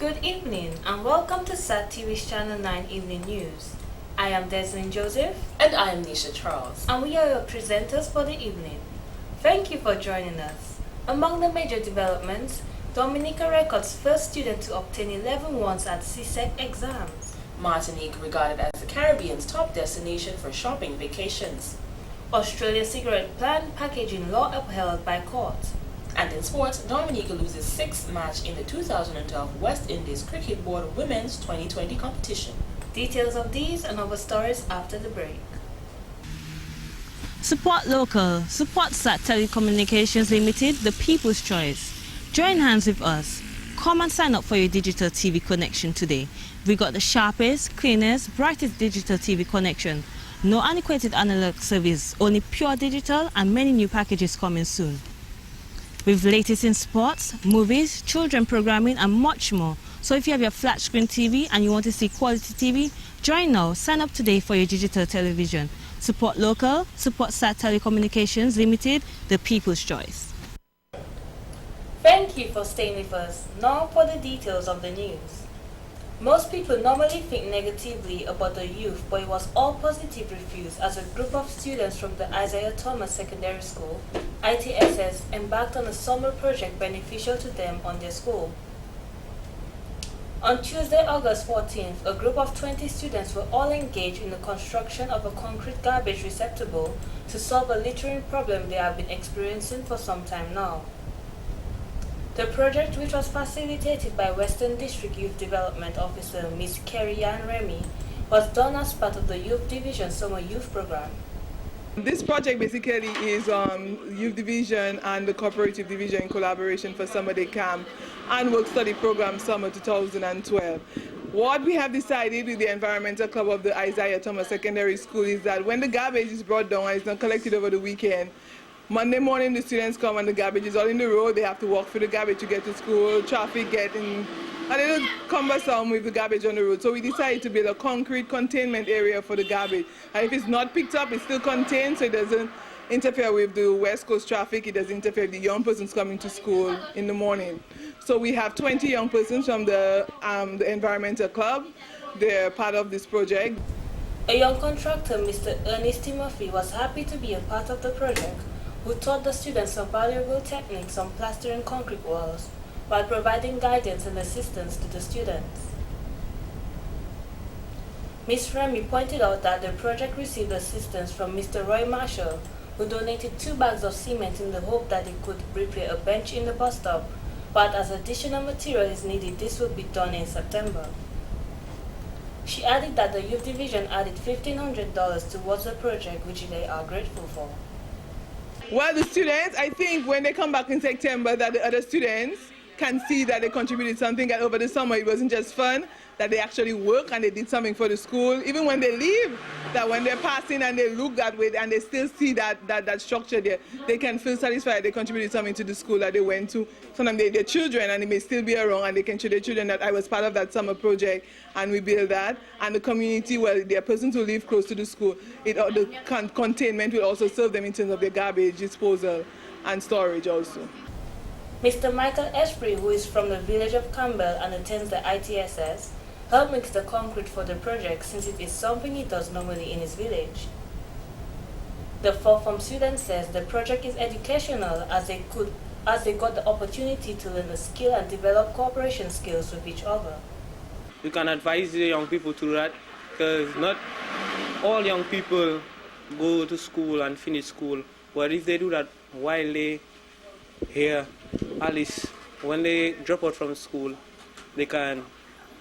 Good evening and welcome to SAT TV's Channel 9 Evening News. I am Desmond Joseph. And I am Nisha Charles. And we are your presenters for the evening. Thank you for joining us. Among the major developments, Dominica records first student to obtain 11 ones at CSEC exams. Martinique regarded as the Caribbean's top destination for shopping vacations. Australia cigarette plan packaging law upheld by court. And in sports, Dominica loses 6th match in the 2012 West Indies Cricket Board Women's 2020 competition. Details of these and other stories after the break. Support local. Support SAT Telecommunications Ltd, the people's choice. Join hands with us. Come and sign up for your digital TV connection today. We got the sharpest, cleanest, brightest digital TV connection. No antiquated analog service, only pure digital and many new packages coming soon. With latest in sports, movies, children programming and much more. So if you have your flat screen TV and you want to see quality TV, join now. Sign up today for your digital television. Support local, support SAT Telecommunications Ltd, the people's choice. Thank you for staying with us. Now for the details of the news. Most people normally think negatively about the youth, but it was all positive reviews as a group of students from the Isaiah Thomas Secondary School, ITSS, embarked on a summer project beneficial to them on their school. On Tuesday, August 14th, a group of 20 students were all engaged in the construction of a concrete garbage receptacle to solve a littering problem they have been experiencing for some time now. The project, which was facilitated by Western District Youth Development Officer Ms. Kerry-Ann Remy, was done as part of the Youth Division Summer Youth Program. This project basically is Youth Division and the Cooperative Division in collaboration for Summer Day Camp and Work Study Program Summer 2012. What we have decided with the Environmental Club of the Isaiah Thomas Secondary School is that when the garbage is brought down and it's not collected over the weekend, Monday morning the students come and the garbage is all in the road. They have to walk through the garbage to get to school. Traffic getting a little cumbersome with the garbage on the road. So we decided to build a concrete containment area for the garbage. And if it's not picked up, it's still contained so it doesn't interfere with the West Coast traffic. It doesn't interfere with the young persons coming to school in the morning. So we have 20 young persons from the Environmental Club. They're part of this project. A young contractor, Mr. Ernest Timothy, was happy to be a part of the project, who taught the students some valuable techniques on plastering concrete walls while providing guidance and assistance to the students. Ms. Remy pointed out that the project received assistance from Mr. Roy Marshall, who donated 2 bags of cement in the hope that he could repair a bench in the bus stop, but as additional material is needed, this will be done in September. She added that the Youth Division added $1,500 towards the project, which they are grateful for. Well, the students, I think when they come back in September, that the other students can see that they contributed something, and over the summer it wasn't just fun, that they actually work and they did something for the school. Even when they leave, that when they're passing and they look that way and they still see that structure there, they can feel satisfied they contributed something to the school that they went to. Sometimes they're children and they may still be around and they can show their children that I was part of that summer project and we build that. And the community, well, there are persons who live close to the school. The containment will also serve them in terms of their garbage disposal and storage also. Mr. Michael Esprit, who is from the village of Campbell and attends the ITSS, helped mix the concrete for the project since it is something he does normally in his village. The fourth form student says the project is educational as they got the opportunity to learn a skill and develop cooperation skills with each other. You can advise the young people to do that because not all young people go to school and finish school, but if they do that while they here, at least when they drop out from school, they can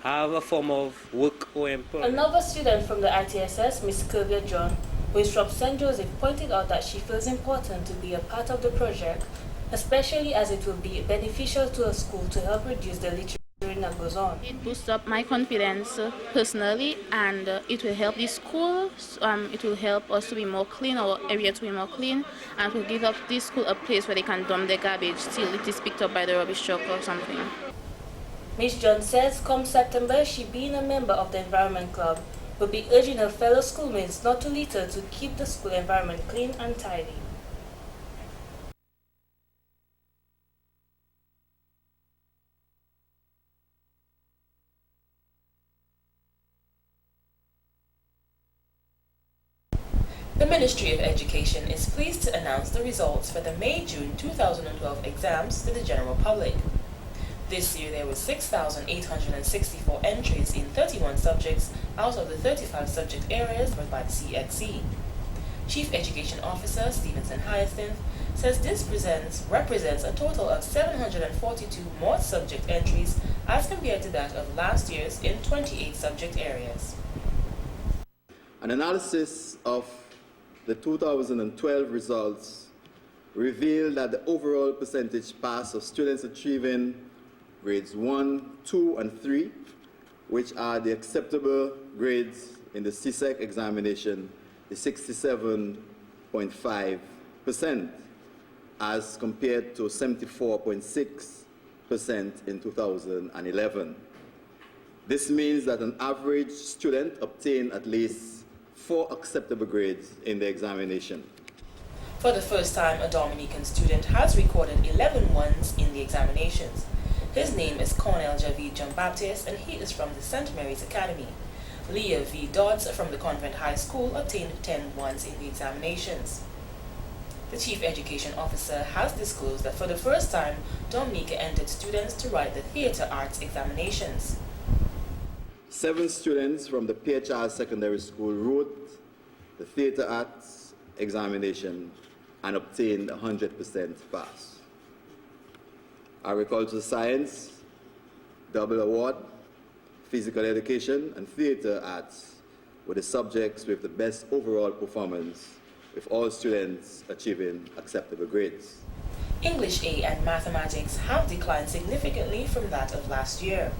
have a form of work or employment. Another student from the ITSS, Ms. Sylvia John, who is from St. Joseph, pointed out that she feels important to be a part of the project, especially as it will be beneficial to a school to help reduce the littering that goes on. It boosts up my confidence personally, and it will help the school. It will help us to be more clean, our area to be more clean, and will give up this school a place where they can dump their garbage till it is picked up by the rubbish truck or something. Ms. John says come September, she being a member of the Environment Club, will be urging her fellow schoolmates not to litter to keep the school environment clean and tidy. The Ministry of Education is pleased to announce the results for the May-June 2012 exams to the general public. This year there were 6,864 entries in 31 subjects out of the 35 subject areas covered by the CXC. Chief Education Officer Stevenson Hyacinth says this represents a total of 742 more subject entries as compared to that of last year's in 28 subject areas. An analysis of the 2012 results revealed that the overall percentage pass of students achieving grades 1, 2, and 3, which are the acceptable grades in the CSEC examination, is 67.5%, as compared to 74.6% in 2011. This means that an average student obtained at least 4 acceptable grades in the examination. For the first time, a Dominican student has recorded 11 ones in the examinations. His name is Cornel Javid John Baptist, and he is from the St. Mary's Academy. Leah V. Dodds from the Convent High School obtained 10 ones in the examinations. The Chief Education Officer has disclosed that for the first time, Dominica entered students to write the Theatre Arts examinations. 7 students from the PHR Secondary School wrote the Theatre Arts examination and obtained 100% pass. Agricultural Science, double award, Physical Education, and Theatre Arts were the subjects with the best overall performance, with all students achieving acceptable grades. English A and Mathematics have declined significantly from that of last year.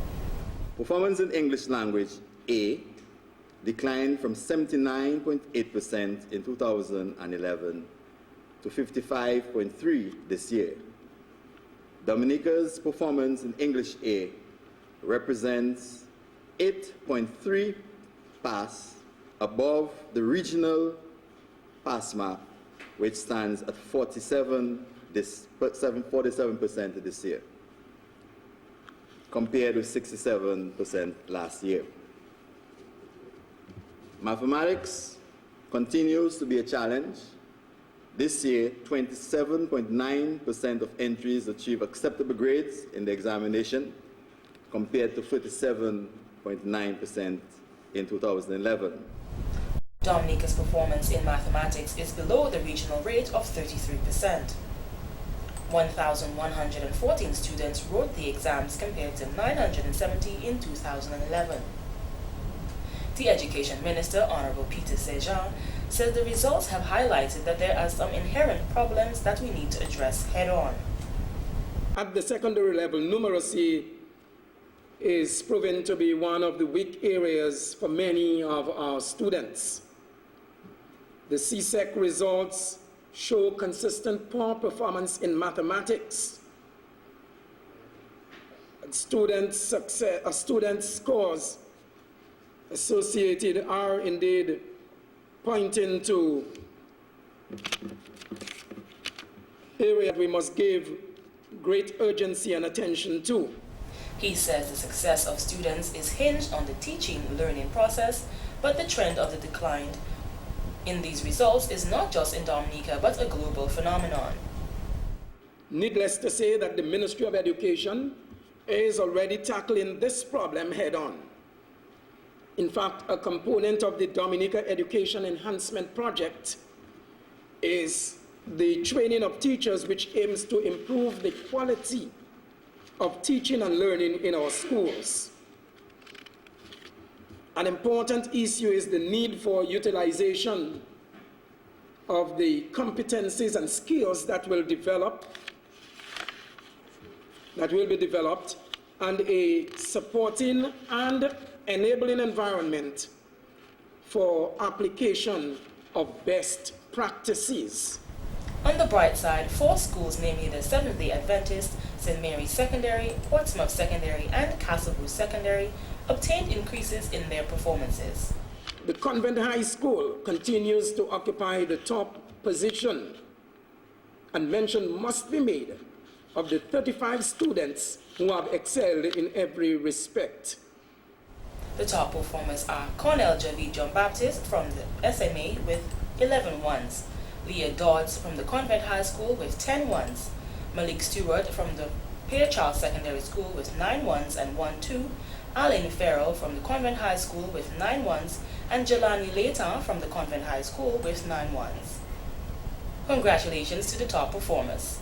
Performance in English Language A declined from 79.8% in 2011 to 55.3% this year. Dominica's performance in English A represents 8.3 pass above the regional pass mark, which stands at 47% this year, compared with 67% last year. Mathematics continues to be a challenge. This year, 27.9% of entries achieve acceptable grades in the examination, compared to 37.9% in 2011. Dominica's performance in mathematics is below the regional rate of 33%. 1,114 students wrote the exams compared to 970 in 2011. The Education Minister, Honorable Peter Sejan, says the results have highlighted that there are some inherent problems that we need to address head-on. At the secondary level, numeracy is proven to be one of the weak areas for many of our students. The CSEC results show consistent poor performance in mathematics. Students' scores associated are indeed pointing to areas we must give great urgency and attention to. He says the success of students is hinged on the teaching-learning process, but the trend of the decline in these results is not just in Dominica, but a global phenomenon. Needless to say that the Ministry of Education is already tackling this problem head-on. In fact, a component of the Dominica Education Enhancement Project is the training of teachers, which aims to improve the quality of teaching and learning in our schools. An important issue is the need for utilization of the competencies and skills that will be developed, and a supporting and enabling environment for application of best practices. On the bright side, 4 schools, namely the Seventh-day Adventist, St. Mary's Secondary, Portsmouth Secondary, and Castlebrew Secondary, obtained increases in their performances. The Convent High School continues to occupy the top position, and mention must be made of the 35 students who have excelled in every respect. The top performers are Cornel Javid John Baptist from the SMA with 11 ones. Leah Dodds from the Convent High School with 10 ones. Malik Stewart from the Peter Charles Secondary School with 9 ones and 1 2. Aline Farrell from the Convent High School with 9 ones, and Jelani Leighton from the Convent High School with 9 ones. Congratulations to the top performers.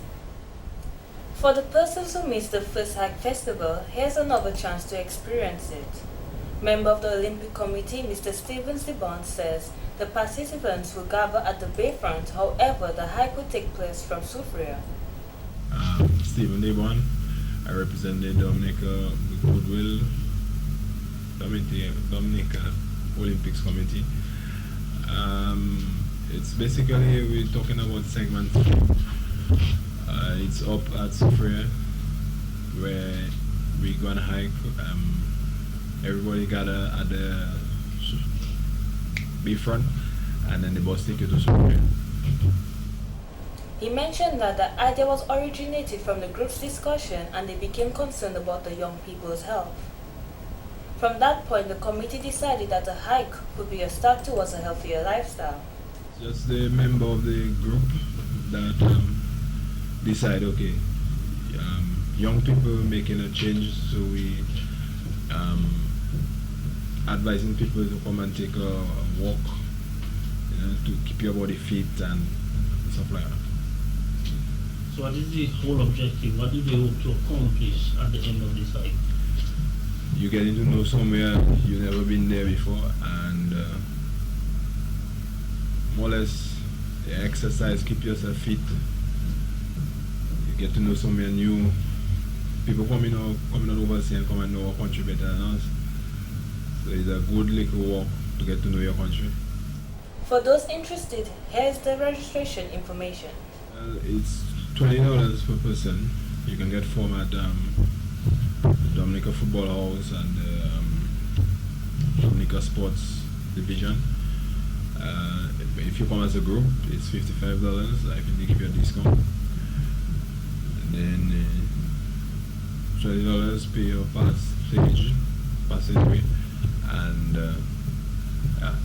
For the persons who missed the first Hike Festival, here's another chance to experience it. Member of the Olympic Committee, Mr. Stevens DeBond, says the participants will gather at the Bayfront, however, the hike will take place from Soufriere. Stephen DeBond, I represent the Dominica Goodwill Dominica Olympics Committee. It's basically, we're talking about segment 3. It's up at Soufriere, where we're gonna hike. Everybody gather at the Bayfront, and then the bus take you to Soufriere. He mentioned that the idea was originated from the group's discussion and they became concerned about the young people's health. From that point, the committee decided that the hike would be a start towards a healthier lifestyle. Just the member of the group that decide, okay, young people making a change, so we advising people to come and take a walk, to keep your body fit and stuff like that. So what is the whole objective? What do they hope to accomplish at the end of this hike? You getting to know somewhere you've never been there before, and more or less exercise, keep yourself fit. You get to know somewhere new. People coming out overseas and come and know our country better than us. So it's a good little walk to get to know your country. For those interested, here's the registration information. Well, it's $20 per person. You can get form at the Dominica Football House and the Dominica Sports Division. If you come as a group, it's $55. I think they give you a discount. And then $20 pay your passageway, and yeah.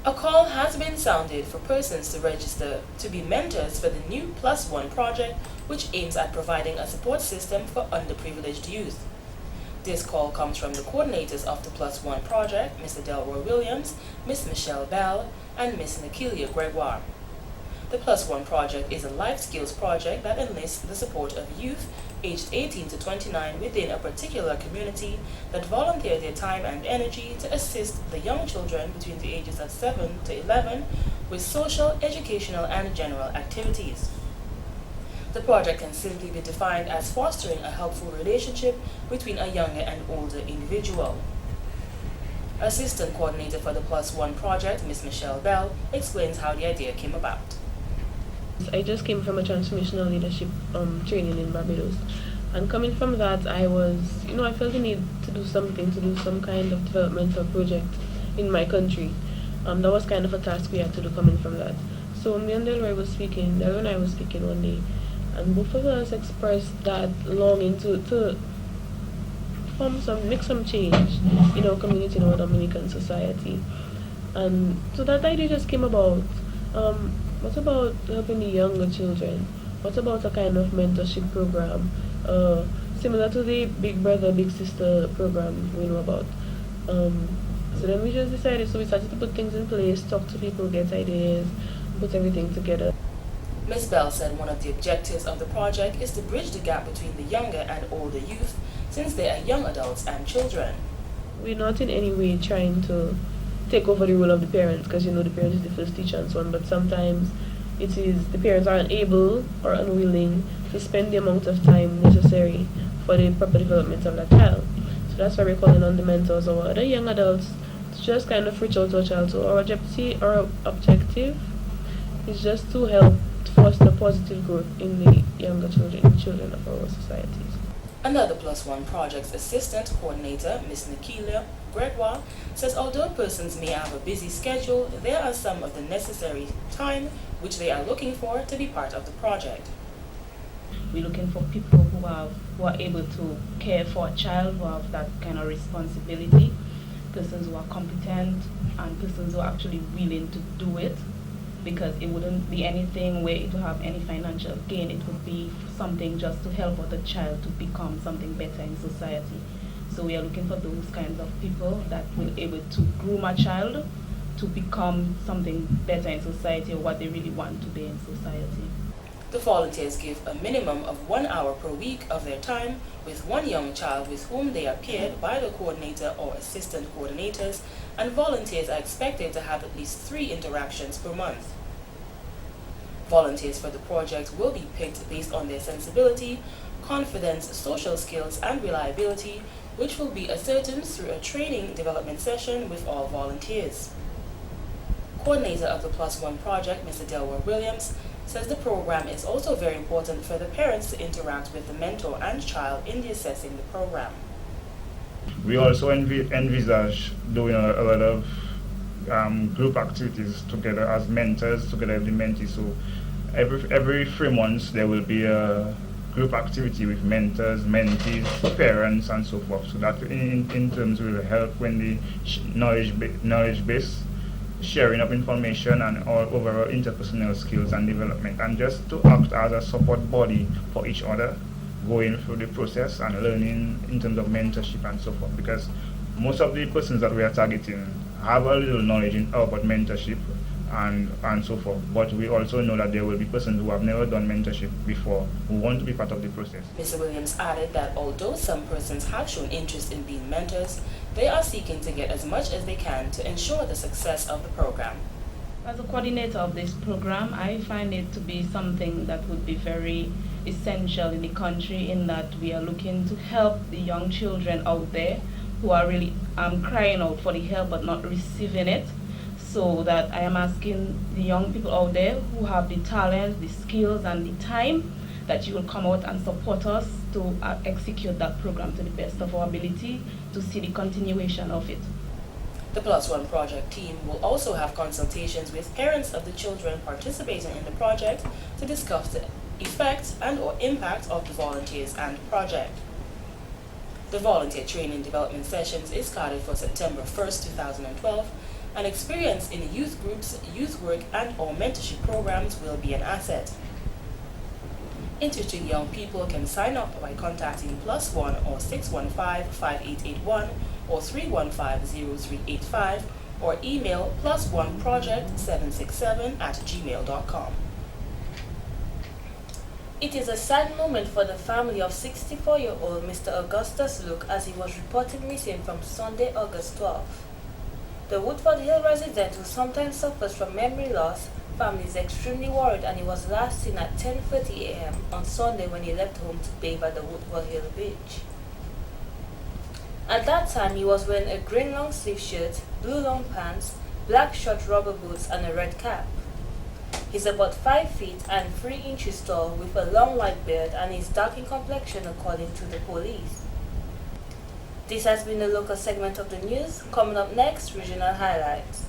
A call has been sounded for persons to register to be mentors for the new Plus One project, which aims at providing a support system for underprivileged youth. This call comes from the coordinators of the Plus One project, Mr. Delroy Williams, Ms. Michelle Bell, and Ms. Nikilia Gregoire. The Plus One project is a life skills project that enlists the support of youth aged 18 to 29 within a particular community that volunteer their time and energy to assist the young children between the ages of 7 to 11 with social, educational, and general activities. The project can simply be defined as fostering a helpful relationship between a younger and older individual. Assistant Coordinator for the Plus One project, Ms. Michelle Bell, explains how the idea came about. I just came from a transformational leadership training in Barbados, and coming from that, I felt the need to do something, to do some kind of developmental project in my country. That was kind of a task we had to do coming from that. So me and Delroy and I was speaking one day, and both of us expressed that longing to make some change in our community, in our Dominican society. And so that idea just came about. What about helping the younger children? What about a kind of mentorship program, similar to the Big Brother, Big Sister program we know about? So then we just decided, so we started to put things in place, talk to people, get ideas, put everything together. Ms. Bell said one of the objectives of the project is to bridge the gap between the younger and older youth, since they are young adults and children. We're not in any way trying to take over the role of the parents, because the parent is the first teacher and so on, but sometimes it is the parents are unable or unwilling to spend the amount of time necessary for the proper development of that child. So that's why we're calling on the mentors or other young adults to just kind of reach out to a child. So our objective is just to help foster positive growth in the younger children of our societies. Another Plus One project's assistant coordinator, Ms. Nikilia Gregoire, says although persons may have a busy schedule, there are some of the necessary time which they are looking for to be part of the project. We're looking for people who are able to care for a child, who have that kind of responsibility, persons who are competent, and persons who are actually willing to do it, because it wouldn't be anything where it will have any financial gain. It would be something just to help out the child to become something better in society. So we are looking for those kinds of people that will able to groom a child to become something better in society, or what they really want to be in society. The volunteers give a minimum of 1 hour per week of their time with one young child with whom they are paired by the coordinator or assistant coordinators, and volunteers are expected to have at least 3 interactions per month. Volunteers for the project will be picked based on their sensibility, confidence, social skills, and reliability, which will be ascertained through a training development session with all volunteers. Coordinator of the Plus One project, Mr. Delwar Williams, says the program is also very important for the parents to interact with the mentor and child in the assessing the program. We also envisage doing a lot of group activities together as mentors, together with the mentees. So every 3 months there will be a group activity with mentors, mentees, parents, and so forth. So that in terms will help when the knowledge base, sharing of information, and all overall interpersonal skills and development, and just to act as a support body for each other going through the process and learning in terms of mentorship and so forth, because most of the persons that we are targeting have a little knowledge about mentorship and so forth, but we also know that there will be persons who have never done mentorship before who want to be part of the process. Mr. Williams added that although some persons have shown interest in being mentors, they are seeking to get as much as they can to ensure the success of the program. As a coordinator of this program, I find it to be something that would be very essential in the country, in that we are looking to help the young children out there who are really crying out for the help but not receiving it. So that I am asking the young people out there who have the talent, the skills, and the time, that you will come out and support us to execute that program to the best of our ability, to see the continuation of it. The Plus One project team will also have consultations with parents of the children participating in the project to discuss the effects and or impact of the volunteers and project. The volunteer training development sessions is scheduled for September 1st, 2012, and experience in youth groups, youth work, and or mentorship programs will be an asset. Interested young people can sign up by contacting Plus One or 615-5881 or 315-0385, or email plusoneproject767@gmail.com. It is a sad moment for the family of 64-year-old Mr. Augustus Luke, as he was reported missing from Sunday, August 12th. The Woodford Hill resident, who sometimes suffers from memory loss, family is extremely worried, and he was last seen at 10:30 a.m. on Sunday when he left home to bathe at the Woodford Hill beach. At that time, he was wearing a green long sleeve shirt, blue long pants, black short rubber boots, and a red cap. He's about 5 feet and 3 inches tall, with a long white beard, and is dark in complexion according to the police. This has been the local segment of the news. Coming up next, regional highlights.